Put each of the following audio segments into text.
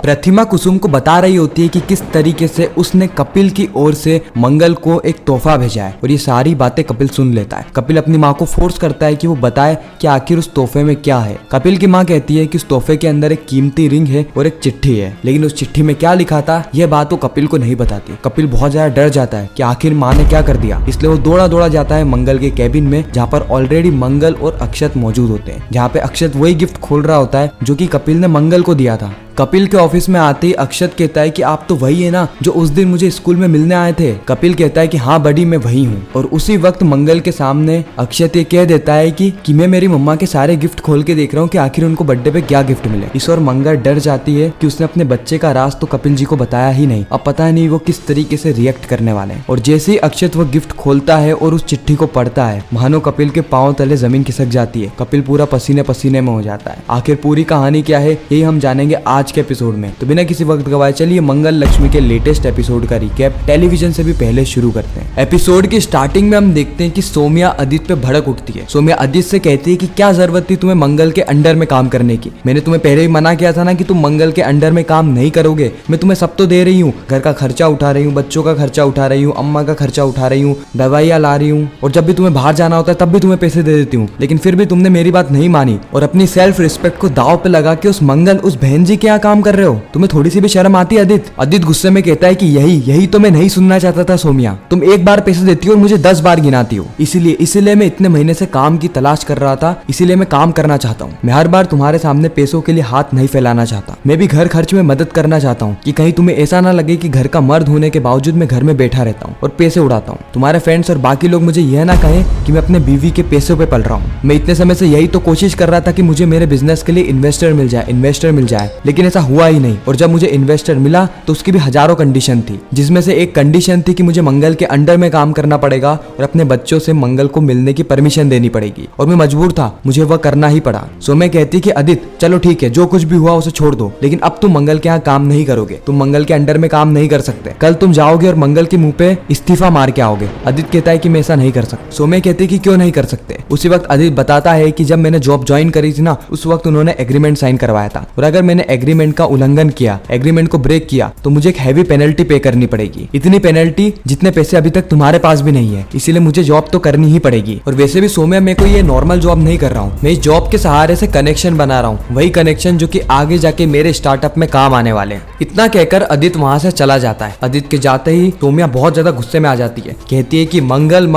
प्रतिमा कुसुम को बता रही होती है कि किस तरीके से उसने कपिल की ओर से मंगल को एक तोहफा भेजा है और ये सारी बातें कपिल सुन लेता है। कपिल अपनी माँ को फोर्स करता है कि वो बताए कि आखिर उस तोहफे में क्या है। कपिल की माँ कहती है कि उस तोहफे के अंदर एक कीमती रिंग है और एक चिट्ठी है, लेकिन उस चिट्ठी में क्या लिखा था यह बात वो कपिल को नहीं बताती। कपिल बहुत ज्यादा डर जाता है कि आखिर माँ ने क्या कर दिया, इसलिए वो दौड़ा दौड़ा जाता है मंगल के कैबिन में, जहाँ पर ऑलरेडी मंगल और अक्षत मौजूद होते हैं। जहाँ पे अक्षत वही गिफ्ट खोल रहा होता है जो कि कपिल ने मंगल को दिया था। कपिल के ऑफिस में आते ही अक्षत कहता है कि आप तो वही है ना जो उस दिन मुझे स्कूल में मिलने आए थे। कपिल कहता है कि हाँ बड़ी मैं वही हूँ। और उसी वक्त मंगल के सामने अक्षत ये कह देता है कि मैं मेरी मम्मा के सारे गिफ्ट खोल के देख रहा हूँ कि आखिर उनको बर्थडे पे क्या गिफ्ट मिले। इस और मंगल डर जाती है कि उसने अपने बच्चे का राज तो कपिल जी को बताया ही नहीं, अब पता नहीं वो किस तरीके से रिएक्ट करने वाले हैं। और जैसे ही अक्षत वो गिफ्ट खोलता है और उस चिट्ठी को पढ़ता है, मानो कपिल के पांव तले जमीन खिसक जाती है। कपिल पूरा पसीने पसीने में हो जाता है। आखिर पूरी कहानी क्या है यही हम जानेंगे आज के एपिसोड में। तो बिना किसी वक्त गवाए चलिए मंगल लक्ष्मी के लेटेस्ट एपिसोड का रिकैप टेलीविजन से भी पहले शुरू करते हैं। एपिसोड की स्टार्टिंग में हम देखते हैं कि सोम्या आदित्य पे भड़क उठती है। सोम्या आदित्य से कहती है कि क्या जरूरत थी तुम्हें मंगल के अंडर में काम करने की, मैंने तुम्हें पहले ही मना किया था ना कि तुम मंगल के अंडर में काम नहीं करोगे। मैं तुम्हें सब तो दे रही हूँ, घर का खर्चा उठा रही हूँ, बच्चों का खर्चा उठा रही हूँ, अम्मा का खर्चा उठा रही हूँ, दवाइयाँ ला रही हूँ, और जब भी तुम्हें बाहर जाना होता है तब भी तुम्हें पैसे दे देती हूँ, लेकिन फिर भी तुमने मेरी बात नहीं मानी और अपनी सेल्फ रिस्पेक्ट को दाव पे लगा के उस मंगल उस बहन जी के यहाँ काम कर रहे हो। तुम्हें थोड़ी सी भी शर्म आती है? आदित्य गुस्से में कहता है कि यही तो मैं नहीं सुनना चाहता था सोम्या, तुम एक बार पैसे देती हो और मुझे 10 बार गिनाती हो, इसीलिए मैं इतने महीने से काम की तलाश कर रहा था, इसीलिए मैं काम करना चाहता हूँ। मैं हर बार तुम्हारे सामने पैसों के लिए हाथ नहीं फैलाना चाहता, मैं भी घर खर्च में मदद करना चाहता हूँ कि कहीं तुम्हें ऐसा ना लगे कि घर का मर्द होने के बावजूद मैं घर में बैठा रहता हूँ और पैसे उड़ाता हूँ। तुम्हारे फ्रेंड्स और बाकी लोग मुझे यह ना कहें कि मैं अपने बीवी के पैसों पे पल रहा हूँ। मैं इतने समय से यही तो कोशिश कर रहा था कि मुझे मेरे बिजनेस के लिए इन्वेस्टर मिल जाए, लेकिन ऐसा हुआ ही नहीं। और जब मुझे इन्वेस्टर मिला तो उसकी भी हजारों कंडीशन थी, जिसमें से एक कंडीशन थी कि मुझे मंगल के अंडर में काम करना पड़ेगा और अपने बच्चों से मंगल को मिलने की परमिशन देनी पड़ेगी, और मैं मजबूर था, मुझे वह करना ही पड़ा। सोम्या कहती कि आदित्य चलो ठीक है, जो कुछ भी हुआ उसे छोड़ दो, लेकिन अब तुम मंगल के यहाँ काम नहीं करोगे, तुम मंगल के अंडर में काम नहीं कर सकते। कल तुम जाओगे और मंगल के मुंह पे इस्तीफा मार के आओगे। आदित्य कहता है कि मैं ऐसा नहीं कर सकता। सोम्या कहती कि क्यों नहीं कर सकते। उसी वक्त आदित्य बताता है कि जब मैंने जॉब ज्वाइन करी थी ना, उस वक्त उन्होंने एग्रीमेंट साइन करवाया था, और अगर मैंने एग्रीमेंट का उल्लंघन किया, एग्रीमेंट को ब्रेक किया, तो मुझे एक हैवी पेनल्टी पे करनी पड़ेगी। इतनी पेनल्टी जितने पैसे अभी तक तुम्हारे पास भी नहीं है, इसीलिए मुझे जॉब तो करनी ही पड़ेगी। और वैसे भी सोम्या, मैं कोई ये नॉर्मल जॉब नहीं कर रहा हूँ, मैं इस जॉब के सहारे से कनेक्शन बना रहा हूँ, वही कनेक्शन जो कि आगे जाके मेरे स्टार्टअप में काम आने वाले हैं। इतना कहकर आदित्य वहां से चला जाता है। आदित्य के जाते ही सोम्या बहुत ज्यादा गुस्से में आ जाती है, कहती है कि मंगल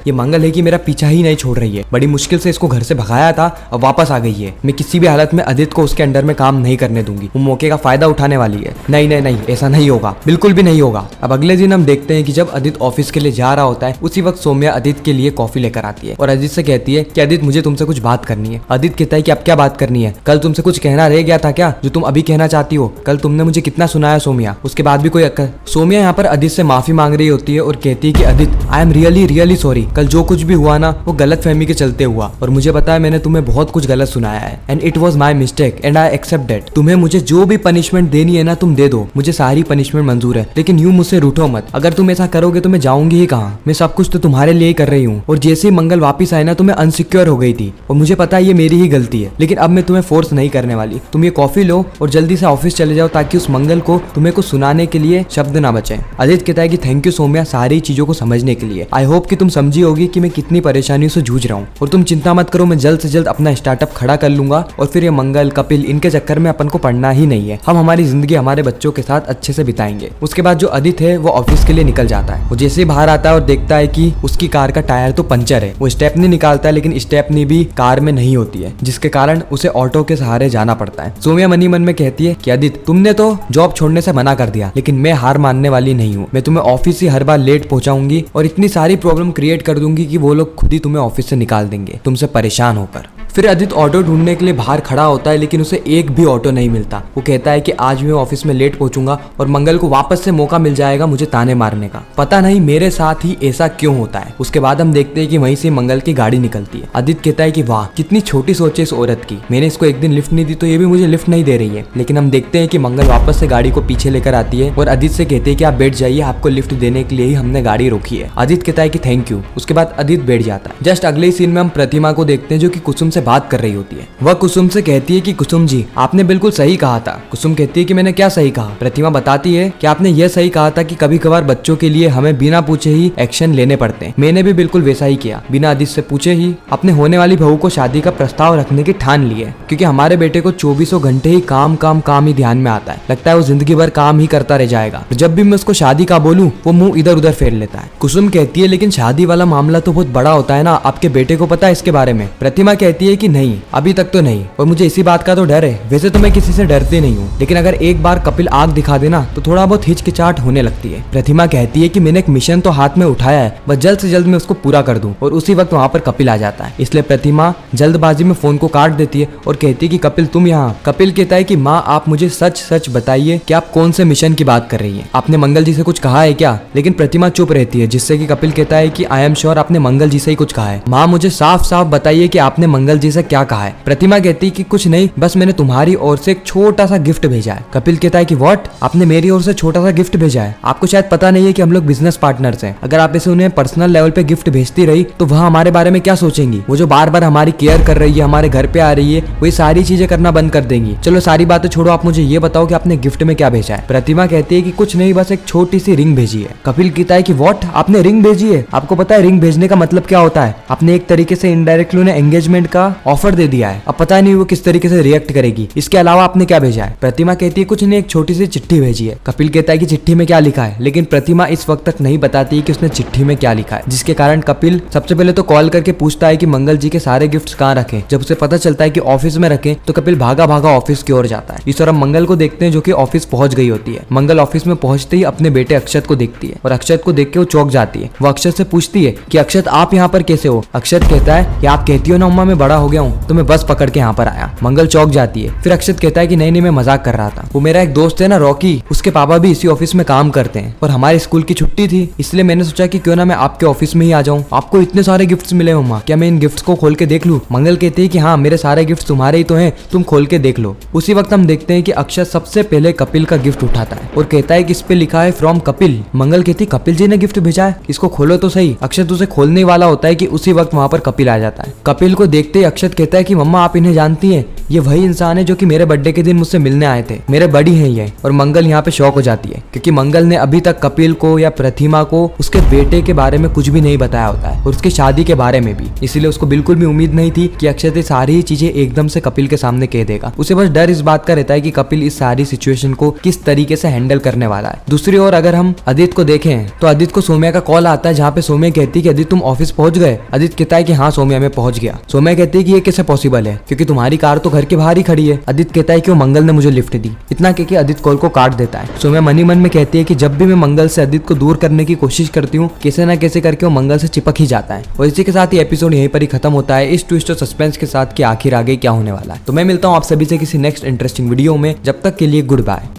ये मंगल है कि मेरा पीछा ही नहीं छोड़ रही है, बड़ी मुश्किल से इसको घर से भगाया था और वापस आ गई है। मैं किसी भी हालत में आदित्य को उसके अंडर में काम नहीं करने दूंगी, वो मौके का फायदा उठाने वाली है। नहीं, ऐसा नहीं होगा, बिल्कुल भी नहीं होगा। अब अगले दिन हम देखते हैं कि जब आदित्य ऑफिस के लिए जा रहा होता है, उसी वक्त सोम्या आदित्य के लिए कॉफी लेकर आती है और आदित्य से कहती है कि आदित्य मुझे तुमसे कुछ बात करनी है। आदित्य कहता है कि अब क्या बात करनी है, कल तुमसे कुछ कहना रह गया था क्या जो तुम अभी कहना चाहती हो? कल तुमने मुझे कितना सुनाया सोम्या, उसके बाद भी कोई अक्कल। सोम्या यहाँ पर आदित्य से माफी मांग रही होती है और कहती है कि Aditya I am really sorry, कल जो कुछ भी हुआ ना वो गलत फहमी के चलते हुआ, और मुझे पता है मैंने तुम्हें बहुत कुछ गलत सुनाया है, and it was my mistake and I accept that. तुम्हें मुझे जो भी पनिशमेंट देनी है ना तुम दे दो, मुझे सारी पनिशमेंट मंजूर है, लेकिन यूं मुझसे रूठो मत। अगर तुम ऐसा करोगे तो मैं जाऊंगी ही कहाँ, मैं सब कुछ तो तुम्हारे लिए ही कर रही हूँ। और जैसे ही मंगल वापस आए ना तो मैं अनसिक्योर हो गई थी, और मुझे पता है ये मेरी ही गलती है, लेकिन अब मैं तुम्हें फोर्स नहीं करने वाली। तुम ये कॉफी लो और जल्दी से ऑफिस चले जाओ ताकि उस मंगल को तुम्हें कुछ सुनाने के लिए शब्द ना बचे। आदित्य कहता है कि थैंक यू सोम्या सारी चीजों को समझने के लिए। आई होप कि तुम समझी होगी कि मैं कितनी परेशानियों से जूझ रहा हूँ, और तुम चिंता मत करो, मैं जल्द से जल्द अपना स्टार्टअप खड़ा कर लूंगा, और फिर ये मंगल कपिल इनके चक्कर में अपन को पढ़ना ही नहीं है। हम हमारी जिंदगी हमारे बच्चों के साथ अच्छे से बिताएंगे। उसके बाद जो आदित्य है वो ऑफिस के लिए निकल जाता है। वो जैसे ही बाहर आता है और देखता है कि उसकी कार का टायर तो पंचर है, वो स्टेपनी निकालता है, लेकिन स्टेपनी भी कार में नहीं होती है, जिसके कारण उसे ऑटो के सहारे जाना पड़ता है। सोम्या मनी मन में कहती है कि आदित्य तुमने तो जॉब छोड़ने से मना कर दिया, लेकिन मैं हार मानने वाली नहीं हूँ। मैं तुम्हें ऑफिस ही हर बार लेट पहुंचाऊंगी और इतनी सारी प्रॉब्लम क्रिएट कर दूंगी कि वो लोग खुद ही तुम्हें ऑफिस से निकाल देंगे तुमसे परेशान होकर। फिर आदित्य ऑटो ढूंढने के लिए बाहर खड़ा होता है, लेकिन उसे एक भी ऑटो नहीं मिलता। वो कहता है कि आज मैं ऑफिस में लेट पहुंचूंगा और मंगल को वापस से मौका मिल जाएगा मुझे ताने मारने का। पता नहीं मेरे साथ ही ऐसा क्यों होता है। उसके बाद हम देखते हैं कि वहीं से मंगल की गाड़ी निकलती है। आदित्य कहता है कि वाह कितनी छोटी सोच है इस औरत की, मैंने इसको एक दिन लिफ्ट नहीं दी तो ये भी मुझे लिफ्ट नहीं दे रही है। लेकिन हम देखते हैं कि मंगल वापस से गाड़ी को पीछे लेकर आती है और आदित्य से कहते हैं कि आप बैठ जाइए, आपको लिफ्ट देने के लिए ही हमने गाड़ी रोकी है। आदित्य कहता है कि थैंक यू। उसके बाद आदित्य बैठ जाता है। जस्ट अगले सीन में हम प्रतिमा को देखते हैं जो कि कुसुम से बात कर रही होती है। वह कुसुम से कहती है कि कुसुम जी आपने बिल्कुल सही कहा था। कुसुम कहती है कि मैंने क्या सही कहा। प्रतिमा बताती है कि आपने यह सही कहा था कि कभी कभार बच्चों के लिए हमें बिना पूछे ही एक्शन लेने पड़ते हैं। मैंने भी बिल्कुल वैसा ही किया, बिना आदित्य से पूछे ही अपने होने वाली बहू को शादी का प्रस्ताव रखने की ठान ली है, क्योंकि हमारे बेटे को 24 घंटे ही काम काम काम ही ध्यान में आता है। लगता है वो जिंदगी भर काम ही करता रह जाएगा। जब भी मैं उसको शादी का बोलूं वो मुंह इधर उधर फेर लेता है। कुसुम कहती है लेकिन शादी वाला मामला तो बहुत बड़ा होता है ना, आपके बेटे को पता है इसके बारे में? प्रतिमा कहती है कि नहीं, अभी तक तो नहीं, और मुझे इसी बात का तो डर है। वैसे तो मैं किसी से डरती नहीं हूँ, लेकिन अगर एक बार कपिल आग दिखा देना तो थोड़ा बहुत हिचकिचाहट होने लगती है। प्रतिमा कहती है कि मैंने एक मिशन तो हाथ में उठाया है, बस जल्द से जल्द मैं उसको पूरा कर दूं। और उसी वक्त वहाँ पर कपिल आ जाता है, इसलिए प्रतिमा जल्दबाजी में फोन को काट देती है और कहती है कि कपिल तुम यहाँ। कपिल कहता है कि माँ आप मुझे सच सच बताइए कि आप कौन से मिशन की बात कर रही हैं, आपने मंगल जी से कुछ कहा है क्या? लेकिन प्रतिमा चुप रहती है, जिससे कि कपिल कहता है कि आई एम श्योर आपने मंगल जी से ही कुछ कहा है। माँ मुझे साफ साफ बताइए कि आपने मंगल जी से क्या कहा है। प्रतिमा कहती है कि कुछ नहीं, बस मैंने तुम्हारी ओर से एक छोटा सा गिफ्ट भेजा है। कपिल कहता है कि व्हाट, आपने मेरी ओर से छोटा सा गिफ्ट भेजा है? आपको शायद पता नहीं है कि हम लोग बिजनेस पार्टनर्स हैं। अगर आप इसे उन्हें पर्सनल लेवल पे गिफ्ट भेजती रही तो वह हमारे बारे में क्या सोचेंगी? वो जो बार बार हमारी केयर कर रही है, हमारे घर पे आ रही है, वो सारी चीजें करना बंद कर देंगी। चलो सारी बातें छोड़ो, आप मुझे ये बताओ कि आपने गिफ्ट में क्या भेजा है। प्रतिमा कहती है कि कुछ नहीं, बस एक छोटी सी रिंग भेजी है। कपिल कहता है कि व्हाट, आपने रिंग भेजी है? आपको पता है रिंग भेजने का मतलब क्या होता है? आपने एक तरीके से इनडायरेक्टली उन्हें एंगेजमेंट का ऑफर दे दिया है। अब पता नहीं वो किस तरीके से रिएक्ट करेगी। इसके अलावा आपने क्या भेजा है? प्रतिमा कहती है कुछ नहीं, एक छोटी सी चिट्ठी भेजी है। कपिल कहता है कि चिट्ठी में क्या लिखा है, लेकिन प्रतिमा इस वक्त तक नहीं बताती कि उसने चिट्ठी में क्या लिखा है, जिसके कारण कपिल सबसे पहले तो कॉल करके पूछता है कि मंगल जी के सारे गिफ्ट्स कहाँ रखे। जब उसे पता चलता है कि ऑफिस में रखे तो कपिल भागा भागा ऑफिस की ओर जाता है। इस तरह मंगल को देखते हैं जो कि ऑफिस पहुंच गई होती है। मंगल ऑफिस में पहुंचते ही अपने बेटे अक्षत को देखती है और अक्षत को देख के वो चौंक जाती है। वो अक्षत से पूछती है कि अक्षत आप यहाँ पर कैसे हो? अक्षत कहता है कि आप कहती हो ना अम्मा मैं बड़ा हो गया हूँ, तो मैं बस पकड़ के यहाँ पर आया। मंगल चौंक जाती है। फिर अक्षत कहता है कि नहीं नहीं मैं मजाक कर रहा था, वो मेरा एक दोस्त है ना रॉकी, उसके पापा भी इसी ऑफिस में काम करते हैं और हमारे स्कूल की छुट्टी थी, इसलिए मैंने सोचा कि क्यों ना मैं आपके ऑफिस में ही आ जाऊँ। आपको इतने सारे गिफ्ट्स मिले मम्मा, क्या मैं इन गिफ्ट्स को खोल के देख लूँ? मंगल कहती है कि हाँ मेरे सारे गिफ्ट तुम्हारे ही तो हैं, तुम खोल के देख लो। उसी वक्त हम देखते हैं कि अक्षत सबसे पहले कपिल का गिफ्ट उठाता है और कहता है कि इस पे लिखा है फ्रॉम कपिल। मंगल कहती कपिल जी ने गिफ्ट भेजा है, इसको खोलो तो सही। अक्षत उसे खोलने वाला होता है कि उसी वक्त वहाँ पर कपिल आ जाता है। कपिल को देखते ही अक्षत कहता है कि मम्मा आप इन्हें जानती हैं, ये वही इंसान है जो कि मेरे बर्थडे के दिन मुझसे मिलने आए थे, मेरे बड़ी हैं ये। और मंगल यहाँ पे शॉक हो जाती है क्योंकि मंगल ने अभी तक कपिल को या प्रतिमा को उसके बेटे के बारे में कुछ भी नहीं बताया होता है और उसकी शादी के बारे में भी, इसीलिए उसको बिल्कुल भी उम्मीद नहीं थी कि अक्षत ये सारी चीजें एकदम से कपिल के सामने कह देगा। उसे बस डर इस बात का रहता है कि कपिल इस सारी सिचुएशन को किस तरीके से हैंडल करने वाला है। दूसरी ओर अगर हम आदित्य को देखें तो आदित्य को सौम्या का कॉल आता है, जहाँ पे सौम्या कहती है कि आदित्य तुम ऑफिस पहुंच गए? आदित्य कहता है कि हाँ सौम्या मैं पहुंच गया। सौम्या कहती है कि ये कैसे पॉसिबल है, क्योंकि तुम्हारी कार तो घर के बाहर ही खड़ी है। आदित्य कहता है कि वो मंगल ने मुझे लिफ्ट दी। इतना कहकर आदित्य कॉल को काट देता है। सौम्या मनी मन में कहती है कि जब भी मैं मंगल से आदित्य को दूर करने की कोशिश करती हूँ, कैसे ना कैसे करके वो मंगल से चिपक ही जाता है। और इसी के साथ ये एपिसोड यहीं पर ही खत्म होता है, इस ट्विस्ट और सस्पेंस के साथ कि आखिर आगे क्या होने वाला है। तो मैं मिलता हूँ आप सभी से किसी नेक्स्ट इंटरेस्टिंग वीडियो में, जब तक के लिए गुड बाय।